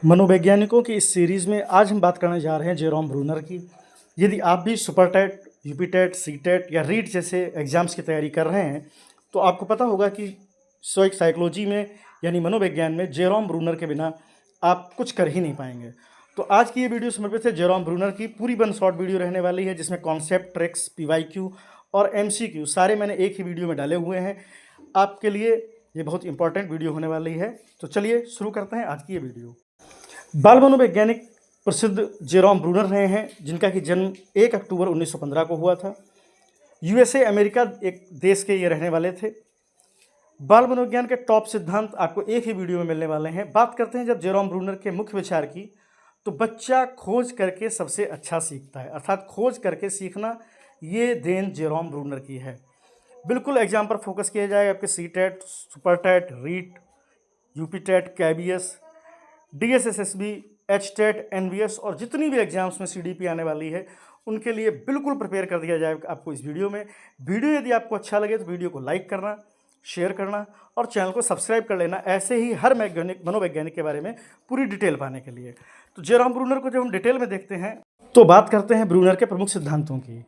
मनोवैज्ञानिकों की इस सीरीज़ में आज हम बात करने जा रहे हैं जेरोम ब्रूनर की। यदि आप भी super TET, UP TET, C TET या रीट जैसे एग्ज़ाम्स की तैयारी कर रहे हैं, तो आपको पता होगा कि साइकोलॉजी में यानी मनोविज्ञान में जेरोम ब्रूनर के बिना आप कुछ कर ही नहीं पाएंगे। तो आज की ये वीडियो समर्पित है जेरोम ब्रूनर की। पूरी वन शॉट वीडियो रहने वाली है, जिसमें कॉन्सेप्ट, ट्रिक्स, पीवाईक्यू और एमसीक्यू सारे मैंने एक ही वीडियो में डाले हुए हैं। आपके लिए ये बहुत इंपॉर्टेंट वीडियो होने वाली है। तो चलिए शुरू करते हैं आज की ये वीडियो। बाल मनोवैज्ञानिक प्रसिद्ध जेरोम ब्रूनर रहे हैं, जिनका कि जन्म 1 अक्टूबर 1915 को हुआ था। यूएसए अमेरिका एक देश के ये रहने वाले थे। बाल मनोविज्ञान के टॉप सिद्धांत आपको एक ही वीडियो में मिलने वाले हैं। बात करते हैं जब जेरोम ब्रूनर के मुख्य विचार की, तो बच्चा खोज करके सबसे अच्छा सीखता है, अर्थात खोज करके सीखना ये देन जेरोम ब्रूनर की है। बिल्कुल एग्जाम पर फोकस किया जाएगा। आपके C TET, super TET, REET, UP TET, KVS, DSSSB, HTET, NVS और जितनी भी एग्जाम्स में CDP आने वाली है, उनके लिए बिल्कुल प्रिपेयर कर दिया जाएगा आपको इस वीडियो में। वीडियो यदि आपको अच्छा लगे तो वीडियो को लाइक करना, शेयर करना और चैनल को सब्सक्राइब कर लेना, ऐसे ही हर मनोवैज्ञानिक के बारे में पूरी डिटेल पाने के लिए। तो जेरोम ब्रूनर को जब हम डिटेल में देखते हैं तो बात करते हैं ब्रूनर के प्रमुख सिद्धांतों की।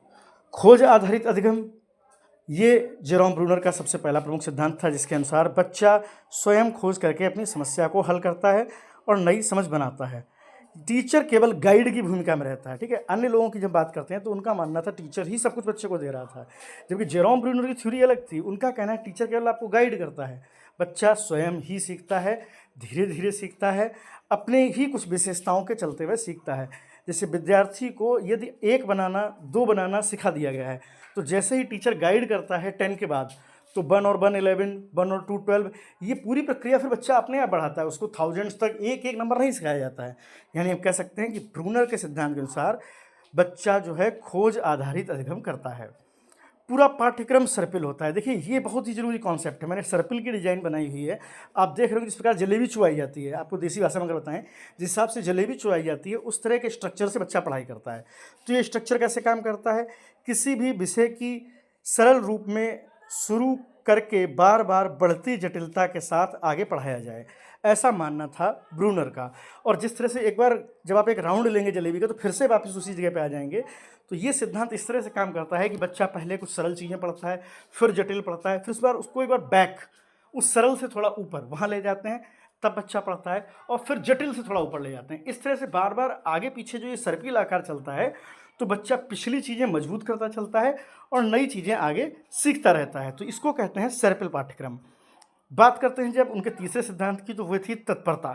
खोज आधारित अधिगम, ये जेरोम ब्रूनर का सबसे पहला प्रमुख सिद्धांत था, जिसके अनुसार बच्चा स्वयं खोज करके अपनी समस्या को हल करता है और नई समझ बनाता है। टीचर केवल गाइड की भूमिका में रहता है। ठीक है, अन्य लोगों की जब बात करते हैं तो उनका मानना था टीचर ही सब कुछ बच्चे को दे रहा था, जबकि जेरोम ब्रूनर की थ्योरी अलग थी। उनका कहना है टीचर केवल आपको गाइड करता है, बच्चा स्वयं ही सीखता है, धीरे धीरे सीखता है, अपने ही कुछ विशेषताओं के चलते हुए सीखता है। जैसे विद्यार्थी को यदि 1 बनाना, 2 बनाना सिखा दिया गया है, तो जैसे ही टीचर गाइड करता है 10 के बाद, तो 1 और 1 11, 1 और 2 12, ये पूरी प्रक्रिया फिर बच्चा अपने आप बढ़ाता है। उसको थाउजेंड्स तक एक एक नंबर नहीं सिखाया जाता है। यानी हम कह सकते हैं कि ब्रूनर के सिद्धांत के अनुसार बच्चा जो है खोज आधारित अधिगम करता है। पूरा पाठ्यक्रम सर्पिल होता है। देखिए, ये बहुत ही जरूरी कॉन्सेप्ट है। मैंने सर्पिल की डिज़ाइन बनाई हुई है। आप देख रहे हो जिस प्रकार जलेबी चुवाई जाती है, आपको देसी भाषा में अगर बताएं, जिस हिसाब से जलेबी चुवाई जाती है, उस तरह के स्ट्रक्चर से बच्चा पढ़ाई करता है। तो ये स्ट्रक्चर कैसे काम करता है? किसी भी विषय की सरल रूप में शुरू करके बार बार बढ़ती जटिलता के साथ आगे पढ़ाया जाए, ऐसा मानना था ब्रूनर का। और जिस तरह से एक बार जब आप एक राउंड लेंगे जलेबी का, तो फिर से वापस उसी जगह पे आ जाएंगे। तो ये सिद्धांत इस तरह से काम करता है कि बच्चा पहले कुछ सरल चीज़ें पढ़ता है, फिर जटिल पढ़ता है, फिर उस बार उसको एक बार बैक, उस सरल से थोड़ा ऊपर वहाँ ले जाते हैं, तब बच्चा पढ़ता है, और फिर जटिल से थोड़ा ऊपर ले जाते हैं। इस तरह से बार बार आगे पीछे जो ये सर्पिल आकार चलता है, तो बच्चा पिछली चीज़ें मजबूत करता चलता है और नई चीज़ें आगे सीखता रहता है। तो इसको कहते हैं सर्पिल पाठ्यक्रम। बात करते हैं जब उनके तीसरे सिद्धांत की, तो वो थी तत्परता।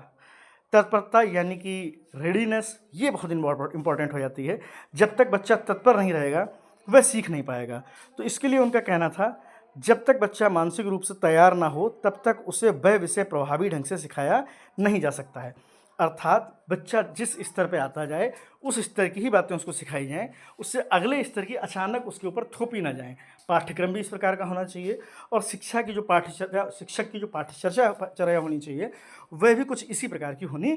तत्परता यानी कि रेडीनेस, ये बहुत इंपॉर्टेंट हो जाती है। जब तक बच्चा तत्पर नहीं रहेगा वह सीख नहीं पाएगा। तो इसके लिए उनका कहना था, जब तक बच्चा मानसिक रूप से तैयार ना हो, तब तक उसे वह विषय प्रभावी ढंग से सिखाया नहीं जा सकता है। अर्थात बच्चा जिस स्तर पे आता जाए, उस स्तर की ही बातें उसको सिखाई जाएं, उससे अगले स्तर की अचानक उसके ऊपर थोपी ना जाएं। पाठ्यक्रम भी इस प्रकार का होना चाहिए, और शिक्षा की जो शिक्षक की जो पाठ्यचर्या होनी चाहिए, वह भी कुछ इसी प्रकार की होनी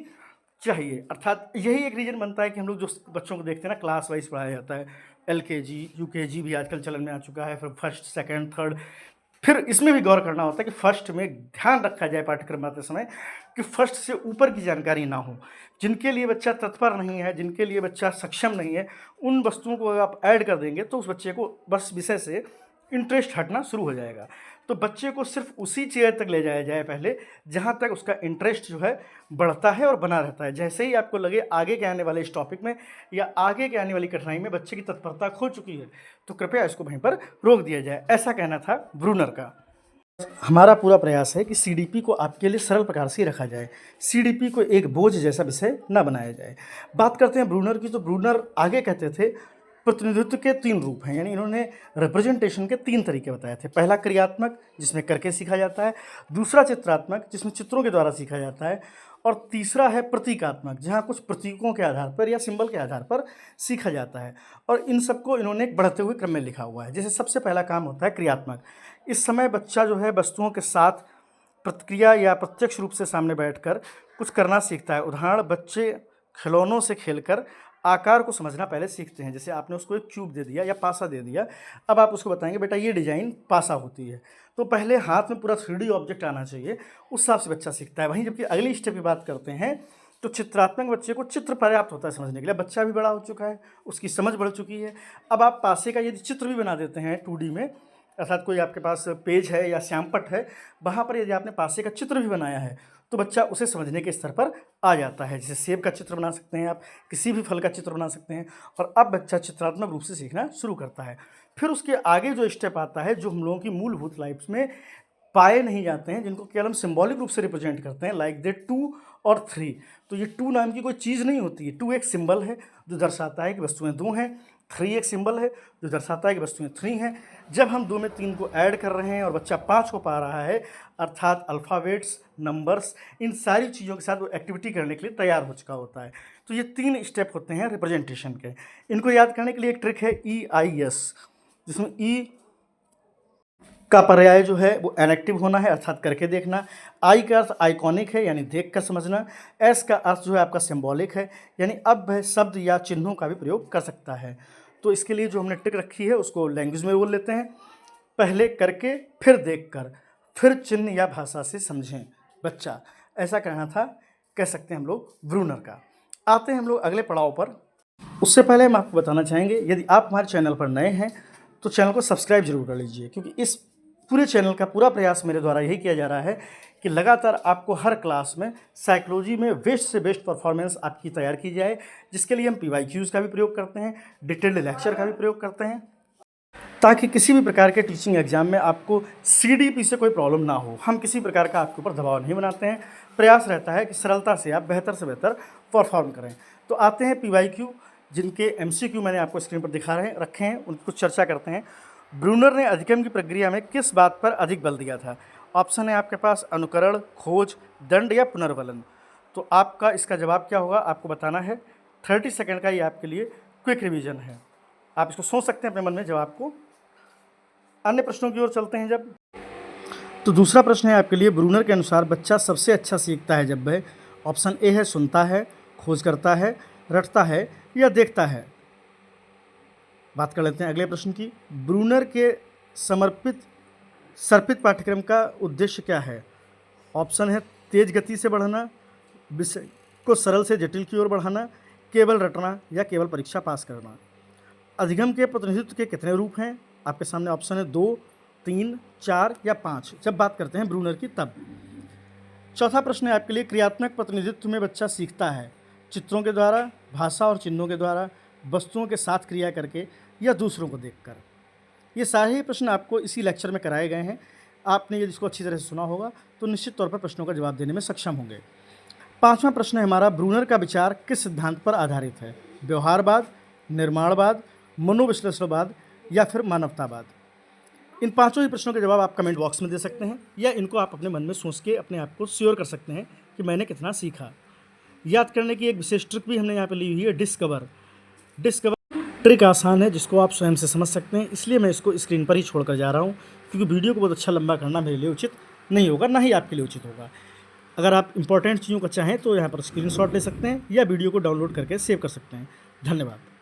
चाहिए। अर्थात यही एक रीज़न बनता है कि हम लोग जो बच्चों को देखते हैं ना, क्लास वाइज पढ़ाया जाता है। LKG, UKG भी आजकल चलन में आ चुका है, फिर फर्स्ट, सेकंड, थर्ड। फिर इसमें भी गौर करना होता है कि फर्स्ट में ध्यान रखा जाए पाठ्यक्रम बनाते समय कि फर्स्ट से ऊपर की जानकारी ना हो। जिनके लिए बच्चा तत्पर नहीं है, जिनके लिए बच्चा सक्षम नहीं है, उन वस्तुओं को अगर आप ऐड कर देंगे तो उस बच्चे को बस विषय से इंटरेस्ट हटना शुरू हो जाएगा। तो बच्चे को सिर्फ उसी चेयर तक ले जाया जाए पहले, जहाँ तक उसका इंटरेस्ट जो है बढ़ता है और बना रहता है। जैसे ही आपको लगे आगे के आने वाले इस टॉपिक में या आगे के आने वाली कठिनाई में बच्चे की तत्परता खो चुकी है, तो कृपया इसको वहीं पर रोक दिया जाए, ऐसा कहना था ब्रूनर का। हमारा पूरा प्रयास है कि CDP को आपके लिए सरल प्रकार से रखा जाए, CDP को एक बोझ जैसा विषय न बनाया जाए। बात करते हैं ब्रूनर की, तो ब्रूनर आगे कहते थे प्रतिनिधित्व के 3 रूप हैं, यानी इन्होंने रिप्रेजेंटेशन के 3 तरीके बताए थे। पहला क्रियात्मक, जिसमें करके सीखा जाता है। दूसरा चित्रात्मक, जिसमें चित्रों के द्वारा सीखा जाता है। और तीसरा है प्रतीकात्मक, जहाँ कुछ प्रतीकों के आधार पर या सिंबल के आधार पर सीखा जाता है। और इन सबको इन्होंने एक बढ़ते हुए क्रम में लिखा हुआ है। जैसे सबसे पहला काम होता है क्रियात्मक। इस समय बच्चा जो है वस्तुओं के साथ प्रतिक्रिया या प्रत्यक्ष रूप से सामने बैठकर कुछ करना सीखता है। उदाहरण, बच्चे खिलौनों से खेलकर आकार को समझना पहले सीखते हैं। जैसे आपने उसको एक क्यूब दे दिया या पासा दे दिया, अब आप उसको बताएंगे बेटा ये डिज़ाइन पासा होती है, तो पहले हाथ में पूरा 3D ऑब्जेक्ट आना चाहिए, उस हिसाब से बच्चा सीखता है। वहीं जबकि अगली स्टेप की बात करते हैं तो चित्रात्मक बच्चे को चित्र पर्याप्त होता है समझने के लिए। बच्चा भी बड़ा हो चुका है, उसकी समझ बढ़ चुकी है। अब आप पासे का यदि चित्र भी बना देते हैं 2D में, अर्थात कोई आपके पास पेज है या श्यामपट्ट है, वहाँ पर यदि आपने पासे का चित्र भी बनाया है तो बच्चा उसे समझने के स्तर पर आ जाता है। जैसे सेब का चित्र बना सकते हैं आप, किसी भी फल का चित्र बना सकते हैं, और अब बच्चा चित्रात्मक रूप से सीखना शुरू करता है। फिर उसके आगे जो स्टेप आता है, जो हम लोगों की मूलभूत लाइफ में पाए नहीं जाते हैं, जिनको केवल हम सिंबॉलिक रूप से रिप्रेजेंट करते हैं, लाइक दे 2 और 3। तो ये 2 नाम की कोई चीज़ नहीं होती है। 2 एक सिंबल है जो दर्शाता है कि वस्तुएं 2 हैं। 3 एक सिंबल है जो दर्शाता है कि वस्तुएं 3 हैं। जब हम 2 में 3 को ऐड कर रहे हैं और बच्चा 5 को पा रहा है, अर्थात अल्फ़ाबेट्स, नंबर्स, इन सारी चीज़ों के साथ वो एक्टिविटी करने के लिए तैयार हो चुका होता है। तो ये 3 स्टेप होते हैं रिप्रेजेंटेशन के। इनको याद करने के लिए एक ट्रिक है EIS, जिसमें ई का पर्याय जो है वो एनएक्टिव होना है, अर्थात करके देखना। आई का अर्थ आइकॉनिक है, यानी देख कर समझना। एस का अर्थ जो है आपका सिंबॉलिक है, यानी अब वह शब्द या चिन्हों का भी प्रयोग कर सकता है। तो इसके लिए जो हमने ट्रिक रखी है उसको लैंग्वेज में बोल लेते हैं। पहले करके, फिर देख कर, फिर चिन्ह या भाषा से समझें बच्चा, ऐसा कहना था, कह सकते हैं हम लोग ब्रूनर का। आते हैं हम लोग अगले पड़ाव पर। उससे पहले हम आपको बताना चाहेंगे, यदि आप हमारे चैनल पर नए हैं तो चैनल को सब्सक्राइब जरूर कर लीजिए, क्योंकि इस पूरे चैनल का पूरा प्रयास मेरे द्वारा यही किया जा रहा है कि लगातार आपको हर क्लास में साइकोलॉजी में बेस्ट से बेस्ट परफॉर्मेंस आपकी तैयार की जाए, जिसके लिए हम PYQs का भी प्रयोग करते हैं, डिटेल्ड लेक्चर का भी प्रयोग करते हैं, ताकि किसी भी प्रकार के टीचिंग एग्जाम में आपको CDP से कोई प्रॉब्लम ना हो। हम किसी प्रकार का आपके ऊपर दबाव नहीं बनाते हैं। प्रयास रहता है कि सरलता से आप बेहतर से बेहतर परफॉर्म करें। तो आते हैं PYQ, जिनके MCQ मैंने आपको स्क्रीन पर रखे हैं, उनको चर्चा करते हैं। ब्रूनर ने अधिगम की प्रक्रिया में किस बात पर अधिक बल दिया था? ऑप्शन है आपके पास अनुकरण, खोज, दंड या पुनर्वलन। तो आपका इसका जवाब क्या होगा आपको बताना है। 30 सेकंड का ये आपके लिए क्विक रिवीजन है, आप इसको सोच सकते हैं अपने मन में जवाब को। अन्य प्रश्नों की ओर चलते हैं जब, तो दूसरा प्रश्न है आपके लिए, ब्रूनर के अनुसार बच्चा सबसे अच्छा सीखता है जब वह, ऑप्शन ए है सुनता है, खोज करता है, रटता है या देखता है। बात कर लेते हैं अगले प्रश्न की। ब्रूनर के सर्पित पाठ्यक्रम का उद्देश्य क्या है? ऑप्शन है तेज गति से बढ़ाना, विषय को सरल से जटिल की ओर बढ़ाना, केवल रटना या केवल परीक्षा पास करना। अधिगम के प्रतिनिधित्व के कितने रूप हैं? आपके सामने ऑप्शन है 2, 3, 4 या 5, जब बात करते हैं ब्रूनर की तब। चौथा प्रश्न है आपके लिए, क्रियात्मक प्रतिनिधित्व में बच्चा सीखता है चित्रों के द्वारा, भाषा और चिन्हों के द्वारा, वस्तुओं के साथ क्रिया करके या दूसरों को देखकर। ये सारे ही प्रश्न आपको इसी लेक्चर में कराए गए हैं। आपने यदि इसको अच्छी तरह से सुना होगा तो निश्चित तौर पर प्रश्नों का जवाब देने में सक्षम होंगे। पांचवा प्रश्न है हमारा, ब्रूनर का विचार किस सिद्धांत पर आधारित है? व्यवहारवाद, निर्माणवाद, मनोविश्लेषणवाद या फिर मानवतावाद। इन पांचों ही प्रश्नों के जवाब आप कमेंट बॉक्स में दे सकते हैं, या इनको आप अपने मन में सोच के अपने आप को श्योर कर सकते हैं कि मैंने कितना सीखा। याद करने की एक विशेष ट्रिक भी हमने यहाँ पे ली हुई है, डिस्कवर ट्रिक आसान है, जिसको आप स्वयं से समझ सकते हैं, इसलिए मैं इसको स्क्रीन पर ही छोड़कर जा रहा हूँ, क्योंकि वीडियो को बहुत अच्छा लंबा करना मेरे लिए उचित नहीं होगा, ना ही आपके लिए उचित होगा। अगर आप इंपॉर्टेंट चीज़ों को चाहें तो यहाँ पर स्क्रीनशॉट ले सकते हैं या वीडियो को डाउनलोड करके सेव कर सकते हैं। धन्यवाद।